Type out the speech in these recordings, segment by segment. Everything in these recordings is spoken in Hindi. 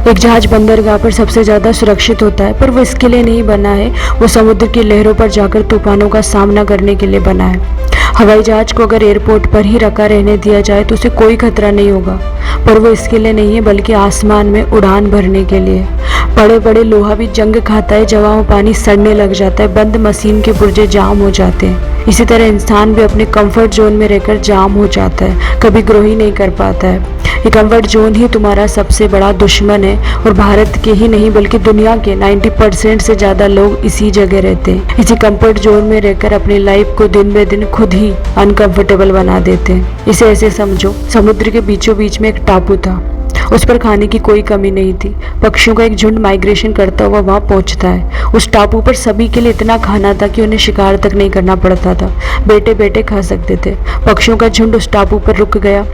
एक जहाज बंदरगाह पर सबसे ज़्यादा सुरक्षित होता है, पर वो इसके लिए नहीं बना है। वो समुद्र की लहरों पर जाकर तूफानों का सामना करने के लिए बना है। हवाई जहाज को अगर एयरपोर्ट पर ही रखा रहने दिया जाए तो उसे कोई खतरा नहीं होगा, पर वो इसके लिए नहीं है बल्कि आसमान में उड़ान भरने के लिए। बड़े बड़े लोहा भी जंग खाता है, जवा हुआ पानी सड़ने लग जाता है, बंद मशीन के पुर्जे जाम हो जाते हैं। इसी तरह इंसान भी अपने कंफर्ट जोन में रहकर जाम हो जाता है, कभी ग्रो ही नहीं कर पाता है। ये कंफर्ट जोन ही तुम्हारा सबसे बड़ा दुश्मन है, और भारत के ही नहीं बल्कि दुनिया के 90% से ज़्यादा लोग इसी जगह रहते हैं। इसी कंफर्ट जोन में रहकर अपनी लाइफ को दिन ब दिन खुद ही अनकंफर्टेबल बना देते हैं। इसे ऐसे समझो, समुद्र के बीचों बीच में एक टापू था। उस पर खाने की कोई कमी नहीं थी। पक्षियों का एक झुंड माइग्रेशन करता हुआ वहां पहुंचता है। उस टापू पर सभी के लिए इतना खाना था कि उन्हें शिकार तक नहीं करना पड़ता था, बैठे बैठे खा सकते थे। पक्षियों का झुंड उस टापू पर रुक गया।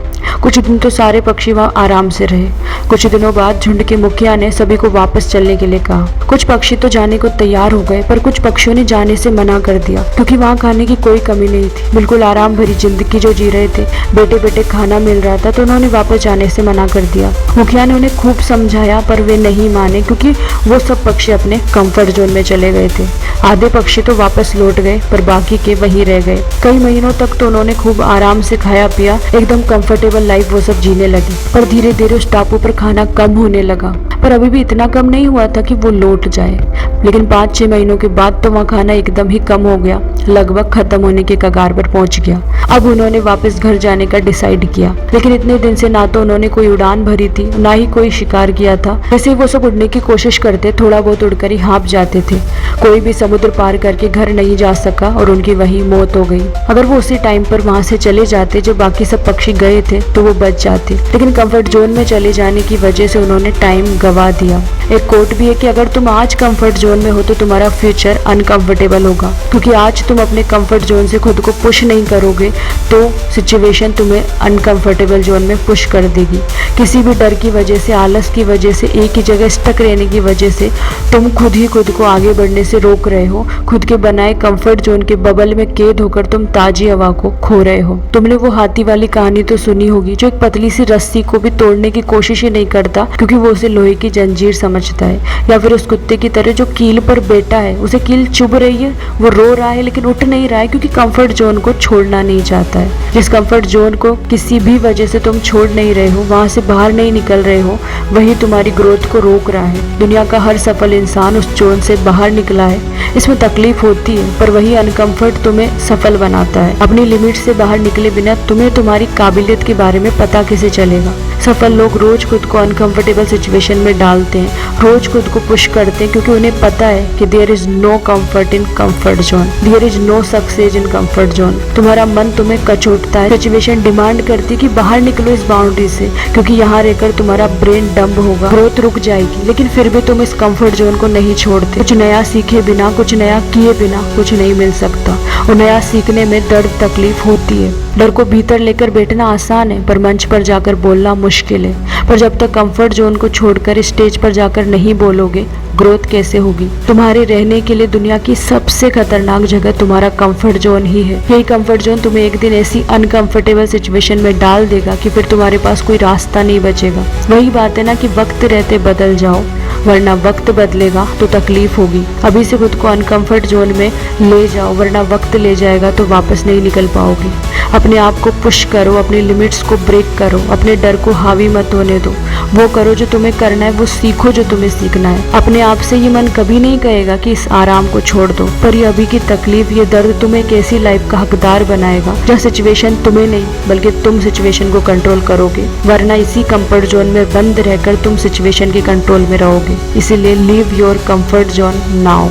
कुछ दिन तो सारे पक्षी वहां आराम से रहे। कुछ दिनों बाद झुंड के मुखिया ने सभी को वापस चलने के लिए कहा। कुछ पक्षी तो जाने को तैयार हो गए, पर कुछ पक्षियों ने जाने से मना कर दिया, क्योंकि वहां खाने की कोई कमी नहीं थी। बिल्कुल आराम भरी जिंदगी जो जी रहे थे, बैठे बैठे खाना मिल रहा था, तो उन्होंने वापस जाने से मना कर दिया। मुखिया ने उन्हें खूब समझाया, पर वे नहीं माने, क्योंकि वो सब पक्षी अपने कंफर्ट जोन में चले गए थे। आधे पक्षी तो वापस लौट गए, पर बाकी के वहीं रह गए। कई महीनों तक तो उन्होंने खूब आराम से खाया पिया, एकदम कंफर्टेबल लाइफ वो सब जीने लगे। पर धीरे धीरे उस टापू पर खाना कम होने लगा, पर अभी भी इतना कम नहीं हुआ था कि वो लौट जाए। लेकिन 5-6 महीनों के बाद तो वहाँ खाना एकदम ही कम हो गया, लगभग खत्म होने के कगार पर पहुंच गया। अब उन्होंने वापस घर जाने का डिसाइड किया, लेकिन इतने दिन से ना तो उन्होंने कोई उड़ान भरी थी, ना ही कोई शिकार किया था। जैसे वो सब उड़ने की कोशिश करते, थोड़ा बहुत उड़कर ही हाँप जाते थे। कोई भी समुद्र पार करके घर नहीं जा सका और उनकी वही मौत हो गई। अगर वो उसी टाइम पर वहां से चले जाते जब बाकी सब पक्षी गए थे, तो वो बच जाते। लेकिन कंफर्ट जोन में चले जाने की वजह से उन्होंने टाइम गवा दिया। एक कोट भी है कि अगर तुम आज कंफर्ट जोन में हो तो तुम्हारा फ्यूचर अनकंफर्टेबल होगा, क्योंकि आज तुम अपने कंफर्ट जोन से खुद को पुश नहीं करोगे तो सिचुएशन तुम्हें अनकंफर्टेबल जोन में पुश कर देगी। किसी भी डर की वजह से, आलस की वजह से, एक ही जगह स्टक रहने की वजह से तुम खुद ही खुद को आगे बढ़ने से रोक रहे हो। खुद के बनाए कंफर्ट जोन के बबल में कैद होकर तुम ताजी हवा को खो रहे हो। तुमने वो हाथी वाली कहानी तो सुनी होगी, जो एक पतली सी रस्सी को भी तोड़ने की कोशिश ही नहीं करता, क्योंकि वो उसे लोहे की जंजीर समझता है। या फिर उस कुत्ते की तरह जो कील पर बैठा है, उसे कील चुभ रही है, वो रो रहा है लेकिन उठ नहीं रहा है, क्योंकि कंफर्ट जोन को छोड़ना नहीं चाहता है। जिस कंफर्ट जोन को किसी भी वजह से तुम छोड़ नहीं रहे हो, वहां से बाहर नहीं निकल रहे हो, वही तुम्हारी ग्रोथ को रोक रहा है। दुनिया का हर सफल इंसान उस जोन से बाहर निकला है। इसमें तकलीफ होती है, पर वही अनकंफर्ट तुम्हें सफल बनाता है। अपनी लिमिट से बाहर निकले बिना तुम्हें तुम्हारी काबिलियत के बारे में पता कैसे चलेगा। सफल लोग रोज खुद को अनकंफर्टेबल सिचुएशन में डालते हैं, रोज खुद को पुश करते हैं, क्योंकि उन्हें पता है कि there is no comfort in comfort zone, there is no success in comfort zone. तुम्हारा मन तुम्हें कचोटता है, सिचुएशन डिमांड करती है कि बाहर निकलो इस बाउंड्री से, क्योंकि यहाँ रहकर तुम्हारा ब्रेन डंब होगा, ग्रोथ रुक जाएगी। लेकिन फिर भी तुम इस कंफर्ट जोन को नहीं छोड़ते। कुछ नया सीखे बिना, कुछ नया किए बिना कुछ नहीं मिल सकता, और नया सीखने में दर्द तकलीफ होती है। डर को भीतर लेकर बैठना आसान है, पर मंच पर जाकर बोलना मुश्किल है। पर जब तक कंफर्ट जोन को छोड़कर स्टेज पर जाकर नहीं बोलोगे, ग्रोथ कैसे होगी। तुम्हारे रहने के लिए दुनिया की सबसे खतरनाक जगह तुम्हारा कंफर्ट जोन ही है। यही कंफर्ट जोन तुम्हें एक दिन ऐसी अनकंफर्टेबल सिचुएशन में डाल देगा कि फिर तुम्हारे पास कोई रास्ता नहीं बचेगा। वही बात है ना कि वक्त रहते बदल जाओ, वरना वक्त बदलेगा तो तकलीफ होगी। अभी से खुद को अनकंफर्ट जोन में ले जाओ, वरना वक्त ले जाएगा तो वापस नहीं निकल पाओगे। अपने आप को पुश करो, अपनी लिमिट्स को ब्रेक करो, अपने डर को हावी मत होने दो। वो करो जो तुम्हें करना है, वो सीखो जो तुम्हें सीखना है। अपने आप से ये मन कभी नहीं कहेगा कि इस आराम को छोड़ दो, पर ये अभी की तकलीफ, ये दर्द तुम्हें एक ऐसी लाइफ का हकदार बनाएगा जहाँ सिचुएशन तुम्हें नहीं बल्कि तुम सिचुएशन को कंट्रोल करोगे। वरना इसी कंफर्ट जोन में बंद रहकर तुम सिचुएशन के कंट्रोल में रहोगे। इसीलिए leave your comfort zone now.